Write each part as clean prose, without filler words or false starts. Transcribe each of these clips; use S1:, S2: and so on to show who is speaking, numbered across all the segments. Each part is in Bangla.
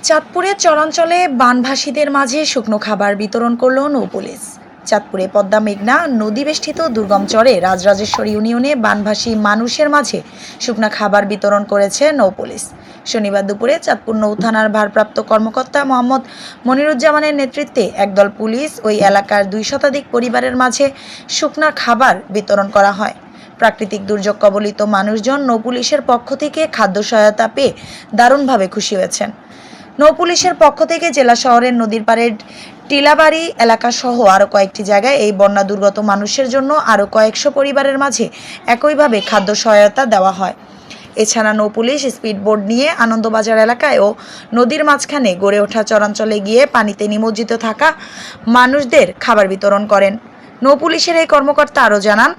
S1: চাঁদপুরে চরাঞ্চলে বানভাসীদের মাঝে শুকনো খাবার বিতরণ করল নৌপুলিশ। চাঁদপুরে পদ্মা মেঘনা নদী বেষ্টিত দুর্গম চরে রাজরাজেশ্বর ইউনিয়নে বানভাসী মানুষের মাঝে শুকনো খাবার বিতরণ করেছে নৌপুলিশ। শনিবার দুপুরে চাঁদপুর নৌ থানার ভারপ্রাপ্ত কর্মকর্তা মোহাম্মদ মনিরুজ্জামানের নেতৃত্বে একদল পুলিশ ওই এলাকার 2 শতাধিক পরিবারের মাঝে শুকনো খাবার বিতরণ করা হয়। প্রাকৃতিক দুর্যোগ কবলিত মানুষজন নৌপুলিশের পক্ষ থেকে খাদ্য সহায়তা পেয়ে দারুণভাবে খুশি হয়েছেন। নৌপুলিশের পক্ষ থেকে জেলা শহরের নদীর পাড়ের টিলাবাড়ি এলাকা সহ আরও কয়েকটি জায়গায় এই বন্যা দুর্গত মানুষের জন্য আরও কয়েকশো পরিবারের মাঝে একইভাবে খাদ্য সহায়তা দেওয়া হয়। এছাড়া নৌপুলিশ স্পিডবোট নিয়ে আনন্দবাজার এলাকায় ও নদীর মাঝখানে গড়ে ওঠা চরাঞ্চলে গিয়ে পানিতে নিমজ্জিত থাকা মানুষদের খাবার বিতরণ করেন। নৌপুলিশের এই কর্মকর্তা আরও জানান,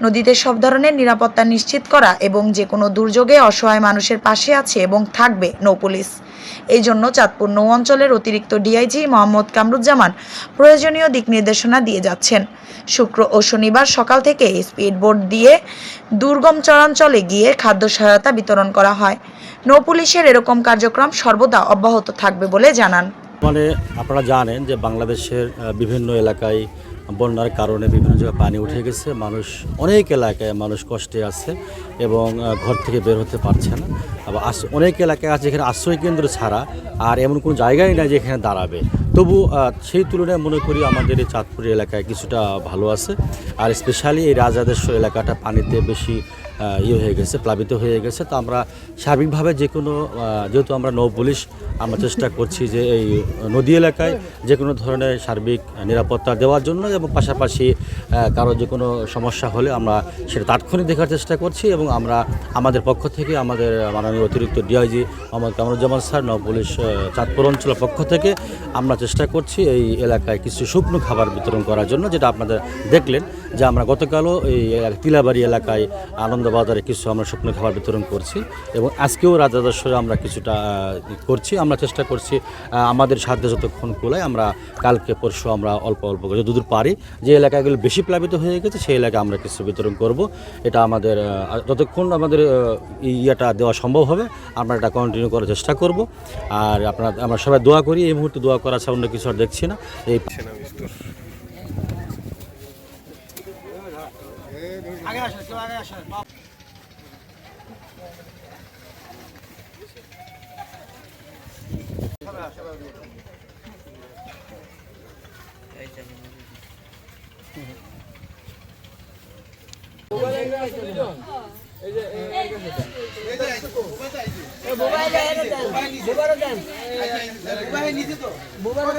S1: নদীতে সব ধরনের নিরাপত্তা নিশ্চিত করা এবং যে কোনো দুর্যোগে অসহায় মানুষের পাশে আছে এবং থাকবে নৌপুলিশ। এই জন্য চাঁদপুর নৌ অঞ্চলের অতিরিক্ত ডিআইজি মোহাম্মদ কামরুজ্জামান প্রয়োজনীয় দিক নির্দেশনা দিয়ে যাচ্ছেন। শুক্র ও শনিবার সকাল থেকে স্পিডবোট দিয়ে দুর্গম চরাঞ্চলে গিয়ে খাদ্য সহায়তা বিতরণ করা হয়। নৌপুলিশের এরকম কার্যক্রম সর্বদা অব্যাহত থাকবে বলে জানান।
S2: আপনারা জানেন যে বাংলাদেশের বিভিন্ন এলাকায় বন্যার কারণে বিভিন্ন জায়গায় পানি উঠে গেছে, অনেক এলাকায় মানুষ কষ্টে আছে এবং ঘর থেকে বের হতে পারছে না। আবার অনেক এলাকায় আছে যেখানে আশ্রয় কেন্দ্র ছাড়া আর এমন কোনো জায়গায় নাই যেখানে দাঁড়াবে। তবু সেই তুলনায় মনে করি আমাদের এই চাঁদপুর এলাকায় কিছুটা ভালো আছে। আর স্পেশালি এই রাজাদেশ্বর এলাকাটা পানিতে বেশি হয়ে গেছে, প্লাবিত হয়ে গেছে। তো আমরা সার্বিকভাবে যেহেতু আমরা নৌ পুলিশ, আমরা চেষ্টা করছি যে এই নদী এলাকায় যে কোনো ধরনের সার্বিক নিরাপত্তা দেওয়ার জন্য এবং পাশাপাশি কারো যে কোনো সমস্যা হলে আমরা সেটা তাৎক্ষণিক দেখার চেষ্টা করছি। এবং আমরা আমাদের পক্ষ থেকে আমাদের মাননীয় অতিরিক্ত ডিআইজি মোহাম্মদ কামরুজ্জামান স্যার, নৌ পুলিশ চাঁদপুর অঞ্চলের পক্ষ থেকে আমরা চেষ্টা করছি এই এলাকায় কিছু শুকনো খাবার বিতরণ করার জন্য, যেটা আপনাদের দেখলেন যে আমরা গতকালও এই তিলাবাড়ি এলাকায় আনন্দবাজারে কিছু আমরা শুকনো খাবার বিতরণ করছি এবং আজকেও রাজাদেশ্বরে আমরা কিছুটা করছি। আমরা চেষ্টা করছি আমাদের সাধ্যে যতক্ষণ কুলায় আমরা কালকে পরশু আমরা অল্প অল্প করে যতদূর পারি যে এলাকাগুলো বেশি প্লাবিত হয়ে গেছে সেই এলাকায় আমরা কিছু বিতরণ করব। এটা আমাদের যতক্ষণ আমাদের ইয়েটা দেওয়া সম্ভব হবে আমরা এটা কন্টিনিউ করার চেষ্টা করব। আর আমরা সবাই দোয়া করি, এই মুহূর্তে দোয়া করা ছাড়া অন্য কিছু আর দেখছি না। এই
S3: মোবাইল